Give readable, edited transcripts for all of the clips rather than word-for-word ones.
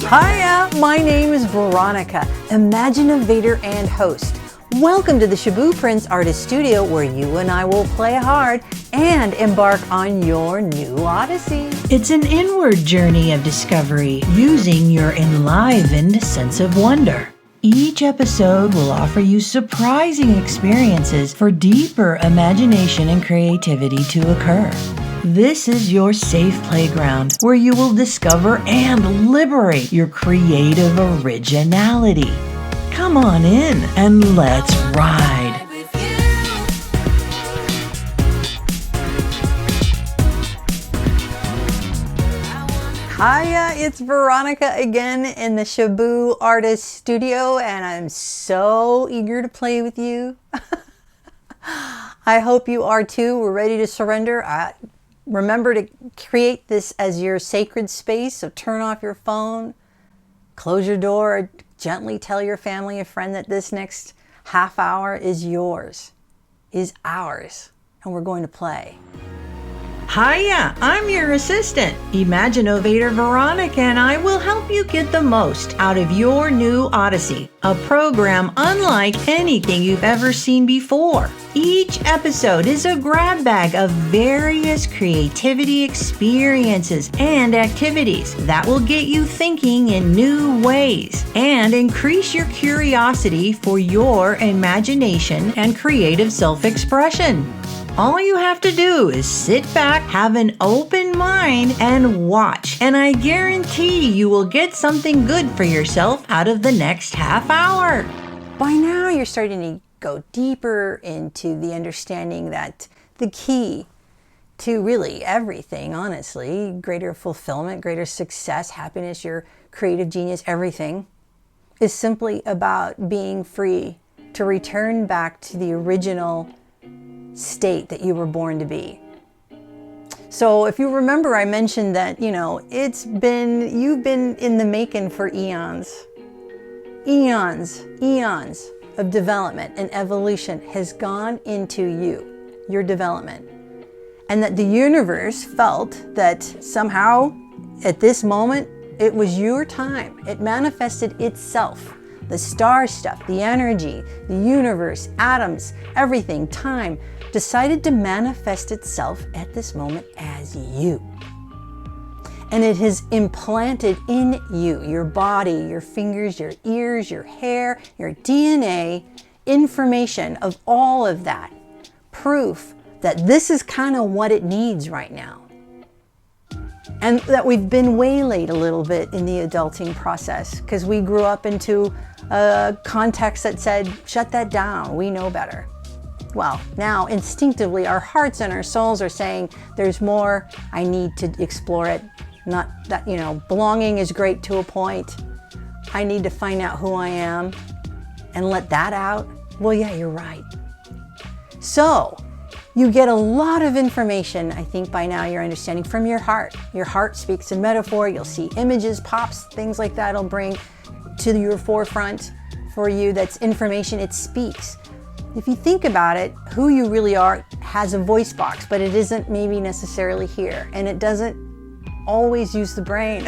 Hiya, my name is Veronica, Imaginovator and host. Welcome to the Shaboo Prince Artist Studio, where you and I will play hard and embark on your new Odyssey. It's an inward journey of discovery using your enlivened sense of wonder. Each episode will offer you surprising experiences for deeper imagination and creativity to occur. This is your safe playground where you will discover and liberate your creative originality. Come on in and let's ride. Hiya, it's Veronica again in the Shaboo Artist Studio, and I'm so eager to play with you. I hope you are too. We're ready to surrender. Remember to create this as your sacred space, so turn off your phone, close your door, gently tell your family or friend that this next half hour is yours, is ours, and we're going to play. Hiya, I'm your assistant, Imaginovator Veronica, and I will help you get the most out of your new Odyssey, a program unlike anything you've ever seen before. Each episode is a grab bag of various creativity experiences and activities that will get you thinking in new ways and increase your curiosity for your imagination and creative self-expression. All you have to do is sit back, have an open mind, and watch. And I guarantee you will get something good for yourself out of the next half hour. By now, you're starting to go deeper into the understanding that the key to really everything, honestly, greater fulfillment, greater success, happiness, your creative genius, everything, is simply about being free to return back to the original state that you were born to be. So if you remember, I mentioned that, you've been in the making for eons of development, and evolution has gone into your development. And that the universe felt that somehow at this moment, it was your time. It manifested itself. The star stuff, the energy, the universe, atoms, everything, time, decided to manifest itself at this moment as you. And it has implanted in you, your body, your fingers, your ears, your hair, your DNA, information of all of that. Proof that this is kind of what it needs right now. And that we've been waylaid a little bit in the adulting process because we grew up into a context that said, shut that down, we know better. Well, now instinctively our hearts and our souls are saying there's more, I need to explore it. Not that, belonging is great to a point. I need to find out who I am and let that out. Well, yeah, you're right. So you get a lot of information, I think by now you're understanding, from your heart. Your heart speaks in metaphor. You'll see images, pops, things like that. It'll bring to your forefront for you. That's information. It speaks. If you think about it, who you really are has a voice box, but it isn't maybe necessarily here, and it doesn't always use the brain.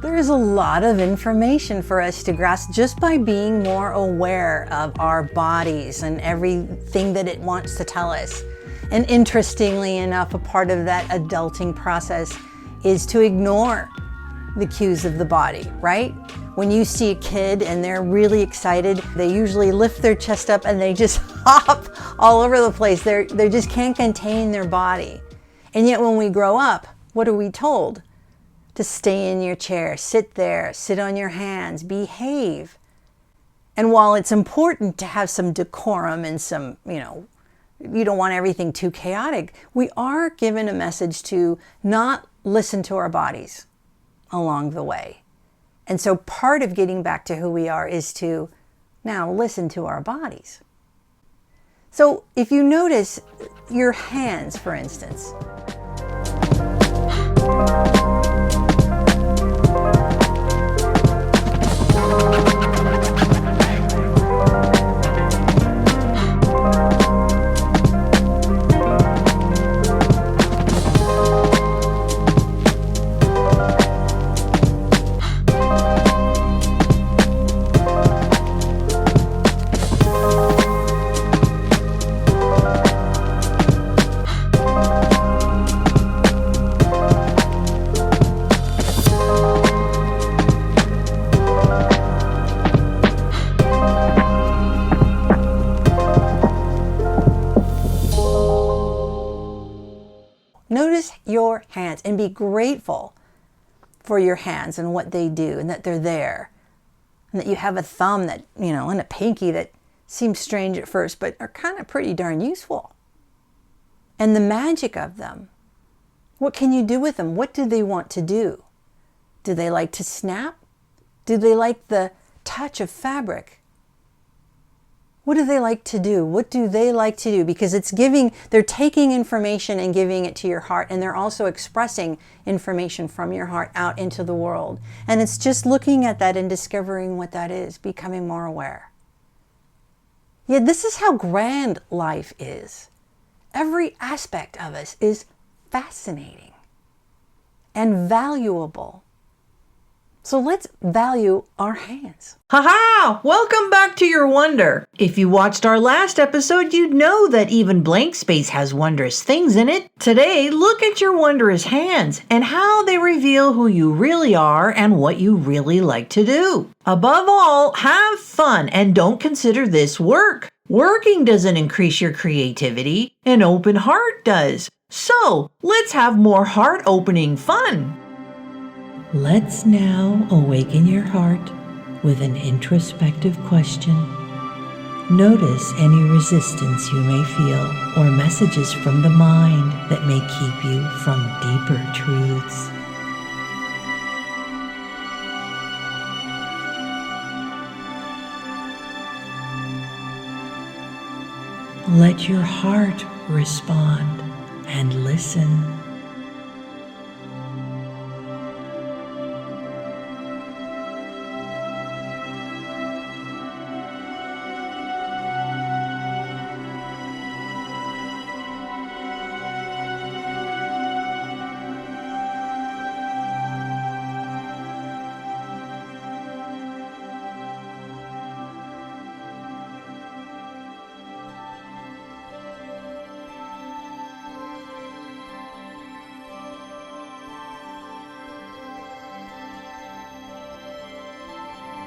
There is a lot of information for us to grasp just by being more aware of our bodies and everything that it wants to tell us. And interestingly enough, a part of that adulting process is to ignore the cues of the body, right? When you see a kid and they're really excited, they usually lift their chest up and they just hop all over the place. They just can't contain their body. And yet when we grow up, what are we told? To stay in your chair, sit there, sit on your hands, behave. And while it's important to have some decorum and some, you don't want everything too chaotic, we are given a message to not listen to our bodies along the way. And so part of getting back to who we are is to now listen to our bodies. So if you notice your hands, for instance, Notice your hands and be grateful for your hands and what they do and that they're there. And that you have a thumb that, and a pinky that seems strange at first, but are kind of pretty darn useful. And the magic of them. What can you do with them? What do they want to do? Do they like to snap? Do they like the touch of fabric? What do they like to do? What do they like to do? Because they're taking information and giving it to your heart, and they're also expressing information from your heart out into the world. And it's just looking at that and discovering what that is, becoming more aware. Yeah, this is how grand life is. Every aspect of us is fascinating and valuable. So let's value our hands. Haha! Welcome back to your wonder. If you watched our last episode, you'd know that even blank space has wondrous things in it. Today, look at your wondrous hands and how they reveal who you really are and what you really like to do. Above all, have fun and don't consider this work. Working doesn't increase your creativity. An open heart does. So, let's have more heart-opening fun. Let's now awaken your heart with an introspective question. Notice any resistance you may feel or messages from the mind that may keep you from deeper truths. Let your heart respond and listen.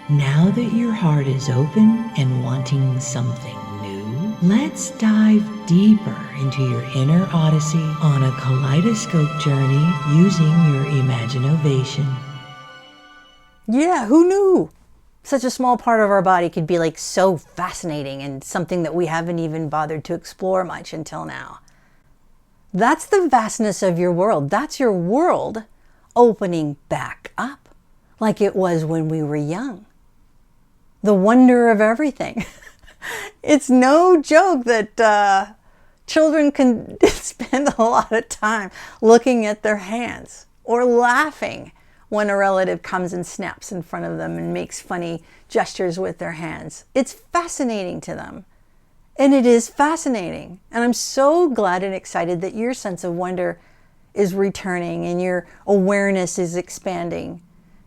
Now that your heart is open and wanting something new, let's dive deeper into your inner Odyssey on a kaleidoscope journey using your imaginovation. Yeah, who knew? Such a small part of our body could be like so fascinating and something that we haven't even bothered to explore much until now. That's the vastness of your world. That's your world opening back up like it was when we were young. The wonder of everything. It's no joke that children can spend a lot of time looking at their hands or laughing when a relative comes and snaps in front of them and makes funny gestures with their hands. It's fascinating to them. And it is fascinating. And I'm so glad and excited that your sense of wonder is returning and your awareness is expanding.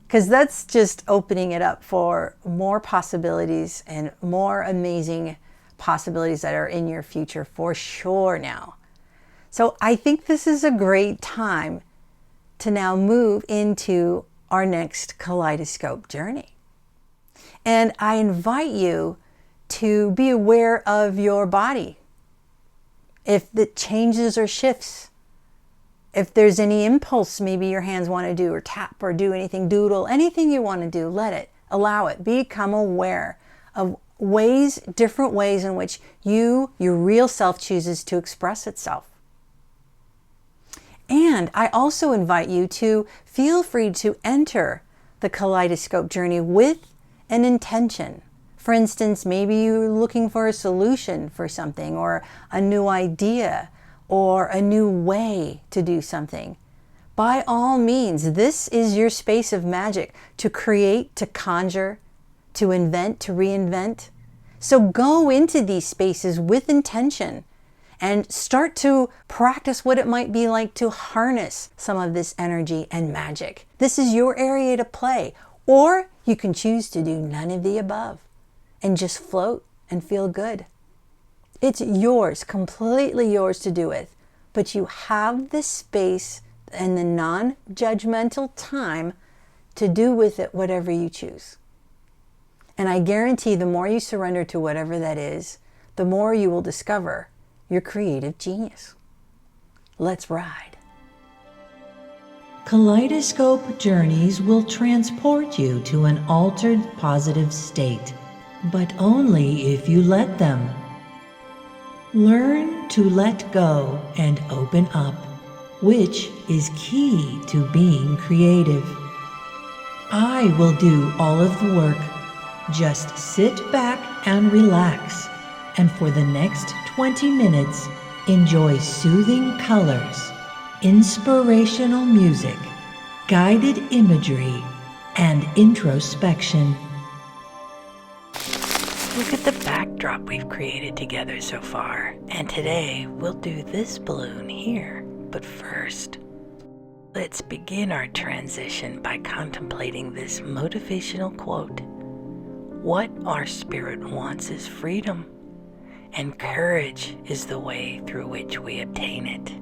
Because that's just opening it up for more possibilities and more amazing possibilities that are in your future for sure now. So I think this is a great time to now move into our next kaleidoscope journey. And I invite you to be aware of your body. If it changes or shifts, if there's any impulse maybe your hands want to do or tap or do anything, doodle, anything you want to do, let it, allow it. Become aware of different ways in which your real self chooses to express itself. And I also invite you to feel free to enter the kaleidoscope journey with an intention. For instance, maybe you're looking for a solution for something or a new idea or a new way to do something. By all means, this is your space of magic to create, to conjure, to invent, to reinvent. So go into these spaces with intention and start to practice what it might be like to harness some of this energy and magic. This is your area to play, or you can choose to do none of the above and just float and feel good. It's yours, completely yours to do with, but you have the space and the non-judgmental time to do with it whatever you choose. And I guarantee the more you surrender to whatever that is, the more you will discover your creative genius. Let's ride. Kaleidoscope journeys will transport you to an altered positive state, but only if you let them. Learn to let go and open up, which is key to being creative. I will do all of the work. Just sit back and relax, and for the next 20 minutes, enjoy soothing colors, inspirational music, guided imagery, and introspection. Look at the backdrop we've created together so far, and today we'll do this balloon here. But first, let's begin our transition by contemplating this motivational quote. What our spirit wants is freedom, and courage is the way through which we obtain it.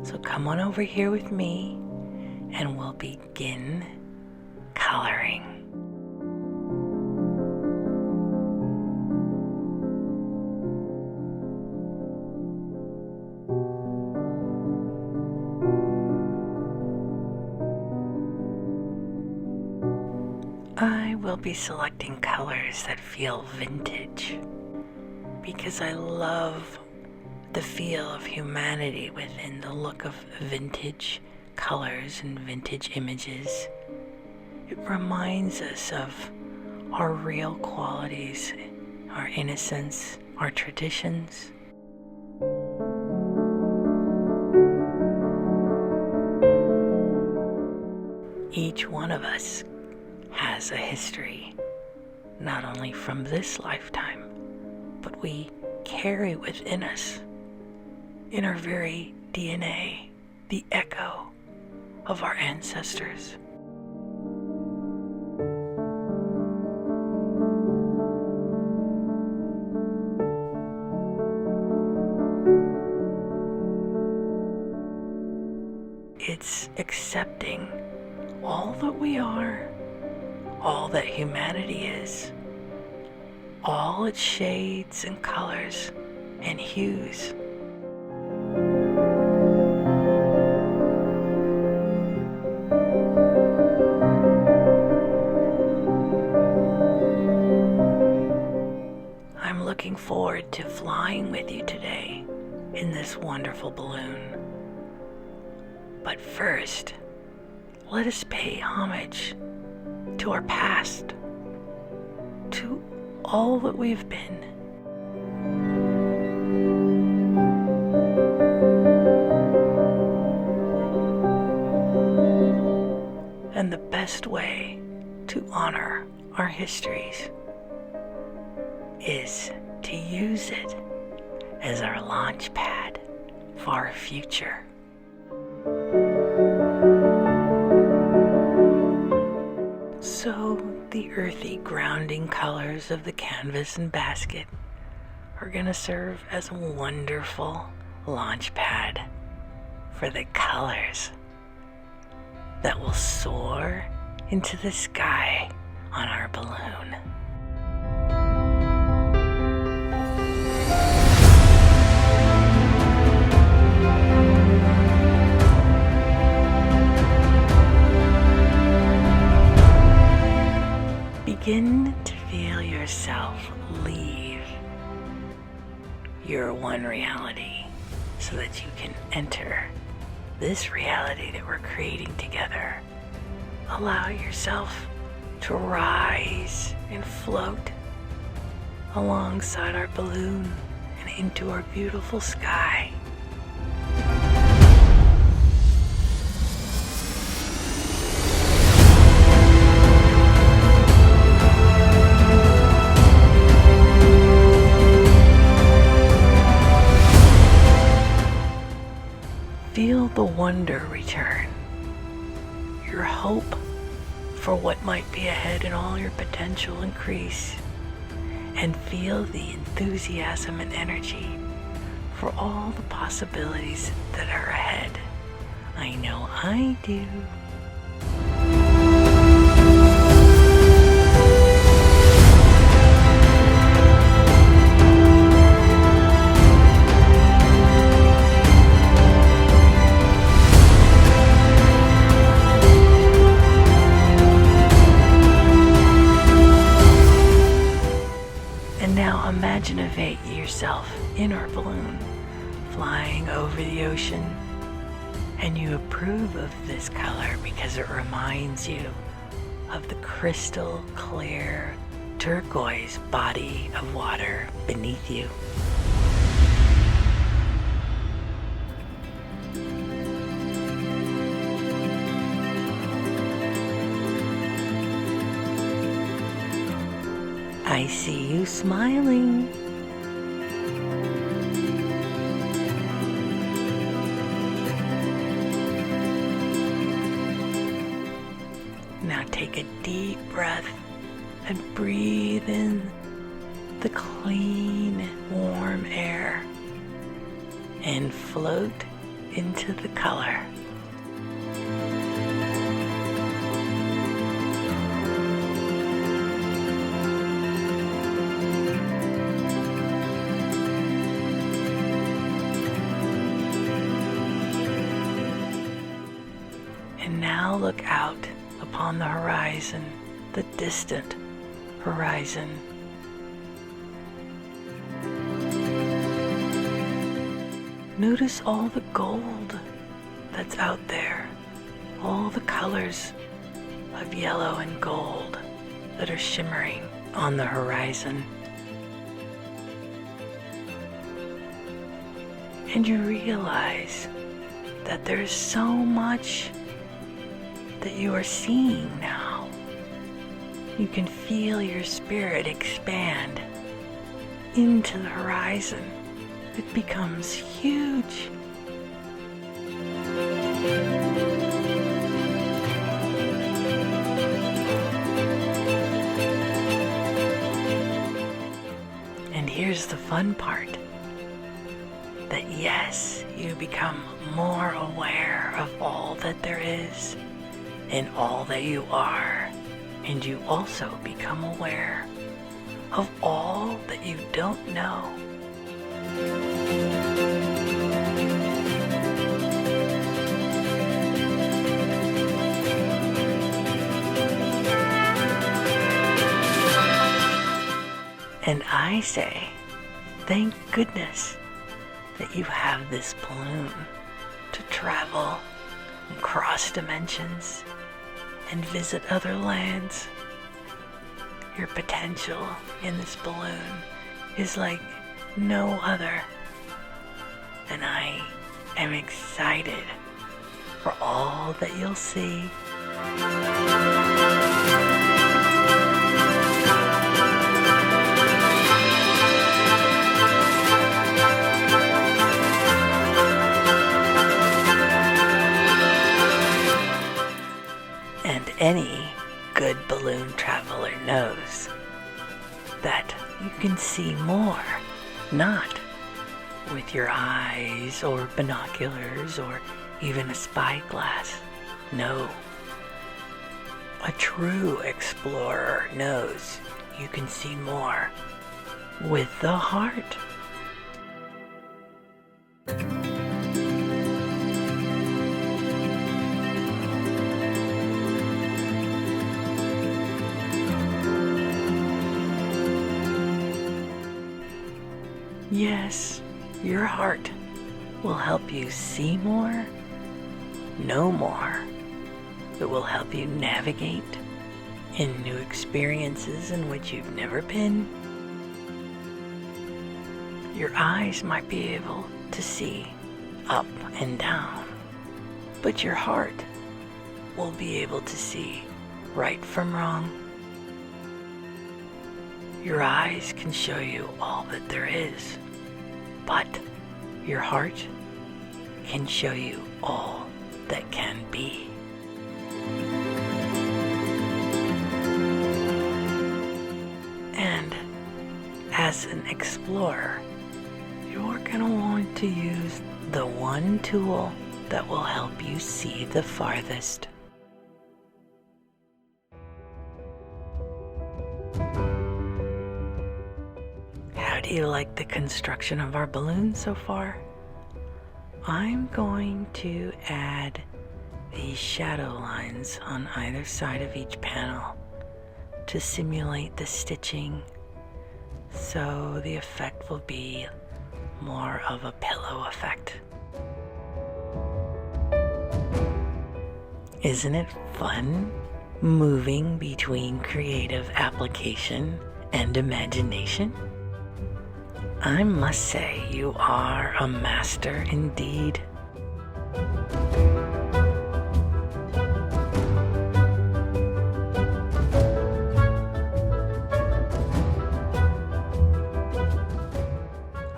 So come on over here with me, and we'll begin coloring. I will be selecting colors that feel vintage because I love the feel of humanity within the look of vintage colors and vintage images. It reminds us of our real qualities, our innocence, our traditions. Each one of us has a history, not only from this lifetime, but we carry within us, in our very DNA, the echo of our ancestors. It's accepting all that we are, all that humanity is, all its shades and colors and hues. I'm looking forward to flying with you today in this wonderful balloon. But first, let us pay homage to our past, to all that we've been. And the best way to honor our histories is to use it as our launch pad for our future. So the earthy grounding colors of the canvas and basket are going to serve as a wonderful launch pad for the colors that will soar into the sky on our balloon. Begin to feel yourself leave your one reality so that you can enter this reality that we're creating together. Allow yourself to rise and float alongside our balloon and into our beautiful sky. Feel the wonder return, your hope for what might be ahead and all your potential increase, and feel the enthusiasm and energy for all the possibilities that are ahead. I know I do. our balloon flying over the ocean. And you approve of this color because it reminds you of the crystal clear turquoise body of water beneath you. I see you smiling. Now take a deep breath and breathe in the clean, warm air and float into the color. And now look out upon the horizon, the distant horizon. Notice all the gold that's out there, all the colors of yellow and gold that are shimmering on the horizon. And you realize that there's so much that you are seeing now. You can feel your spirit expand into the horizon. It becomes huge. And here's the fun part, that yes, you become more aware of all that there is and all that you are, and you also become aware of all that you don't know. And I say, thank goodness that you have this balloon to travel and cross dimensions and visit other lands. Your potential in this balloon is like no other. And I am excited for all that you'll see. And any good balloon traveler knows that you can see more, not with your eyes or binoculars or even a spyglass. No. A true explorer knows you can see more with the heart. Yes, your heart will help you see more, know more. It will help you navigate in new experiences in which you've never been. Your eyes might be able to see up and down, but your heart will be able to see right from wrong. Your eyes can show you all that there is, but your heart can show you all that can be. And as an explorer, you're going to want to use the one tool that will help you see the farthest. How do you like the construction of our balloon so far? I'm going to add these shadow lines on either side of each panel to simulate the stitching, so the effect will be more of a pillow effect. Isn't it fun moving between creative application and imagination? I must say you are a master indeed.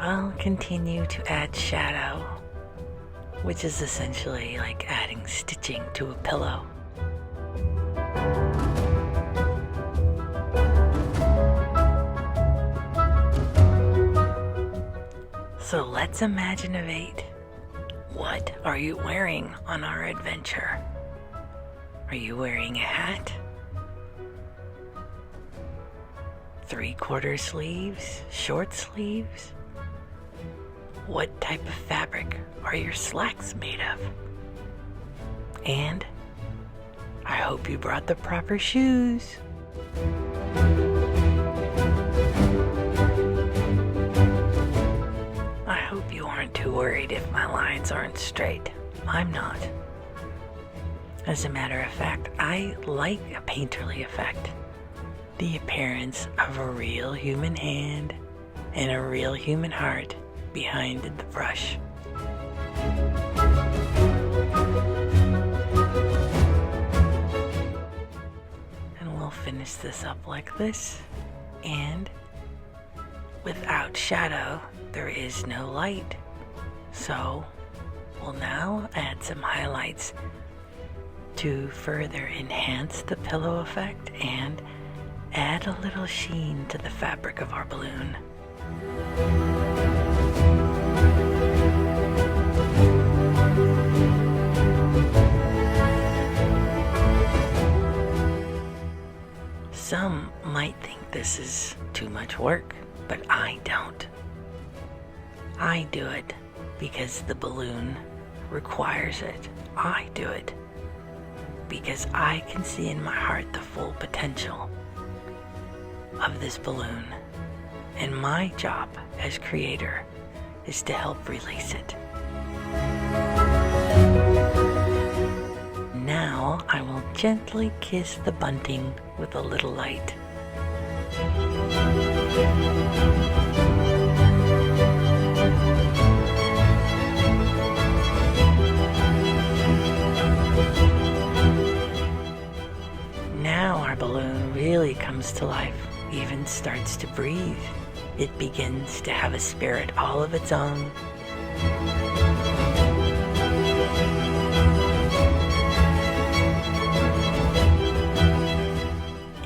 I'll continue to add shadow, which is essentially like adding stitching to a pillow. So let's Imaginovate. What are you wearing on our adventure? Are you wearing a hat? 3/4 sleeves? Short sleeves? What type of fabric are your slacks made of? And I hope you brought the proper shoes. I hope you aren't too worried if my lines aren't straight. I'm not. As a matter of fact, I like a painterly effect. The appearance of a real human hand and a real human heart behind the brush. And we'll finish this up like this. And without shadow, there is no light. So we'll now add some highlights to further enhance the pillow effect and add a little sheen to the fabric of our balloon. Some might think this is too much work, but I don't. I do it because the balloon requires it. I do it because I can see in my heart the full potential of this balloon. And my job as creator is to help release it. Now I will gently kiss the bunting with a little light. Now our balloon really comes to life, even starts to breathe. It begins to have a spirit all of its own.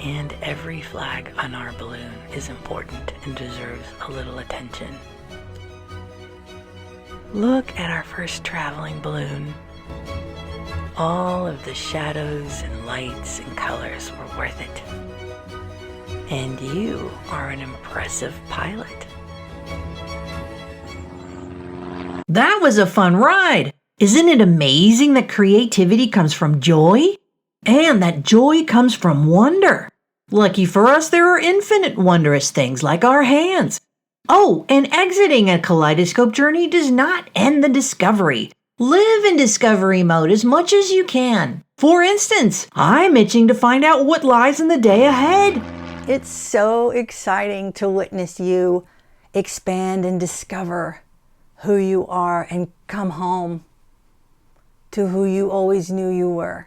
And every flag on our balloon is important and deserves a little attention. Look at our first traveling balloon. All of the shadows and lights and colors were worth it. And you are an impressive pilot. That was a fun ride. Isn't it amazing that creativity comes from joy? And that joy comes from wonder. Lucky for us, there are infinite wondrous things like our hands. Oh, and exiting a kaleidoscope journey does not end the discovery. Live in discovery mode as much as you can. For instance, I'm itching to find out what lies in the day ahead. It's so exciting to witness you expand and discover who you are and come home to who you always knew you were.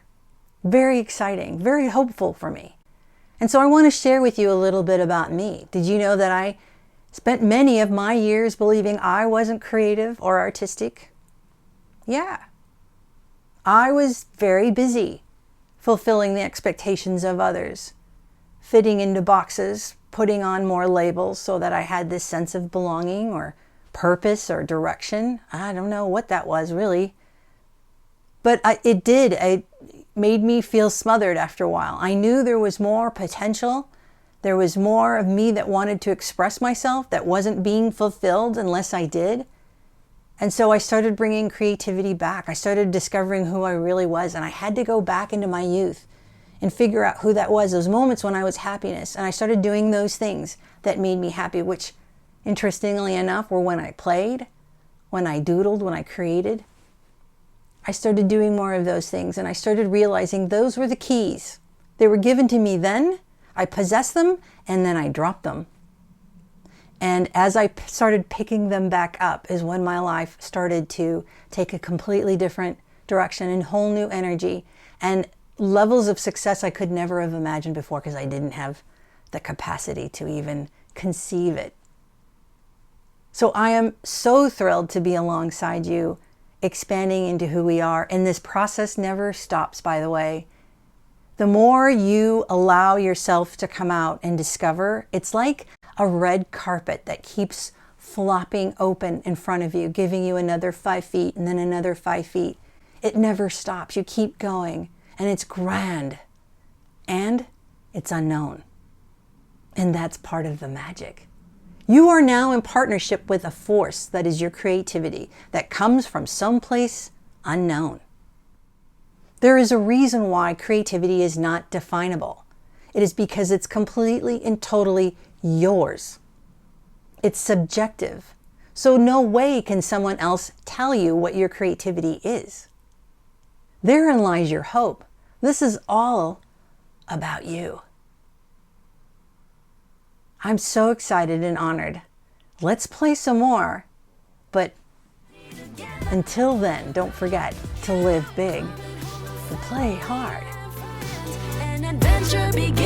Very exciting, very hopeful for me. And so I want to share with you a little bit about me. Did you know that I spent many of my years believing I wasn't creative or artistic? Yeah. I was very busy fulfilling the expectations of others, fitting into boxes, putting on more labels so that I had this sense of belonging or purpose or direction. I don't know what that was really. But it made me feel smothered after a while. I knew there was more potential. There was more of me that wanted to express myself that wasn't being fulfilled unless I did. And so I started bringing creativity back. I started discovering who I really was. And I had to go back into my youth and figure out who that was, those moments when I was happiness. And I started doing those things that made me happy, which interestingly enough, were when I played, when I doodled, when I created. I started doing more of those things, and I started realizing those were the keys. They were given to me then, I possessed them, and then I dropped them. And as I started picking them back up is when my life started to take a completely different direction and whole new energy and levels of success I could never have imagined before, because I didn't have the capacity to even conceive it. So I am so thrilled to be alongside you, expanding into who we are. And this process never stops, by the way. The more you allow yourself to come out and discover, it's like a red carpet that keeps flopping open in front of you, giving you another 5 feet and then another 5 feet. It never stops. You keep going, and it's grand, and it's unknown. And that's part of the magic. You are now in partnership with a force that is your creativity, that comes from someplace unknown. There is a reason why creativity is not definable. It is because it's completely and totally yours. It's subjective. So no way can someone else tell you what your creativity is. Therein lies your hope. This is all about you. I'm so excited and honored. Let's play some more. But until then, don't forget to live big and play hard. An adventure begins.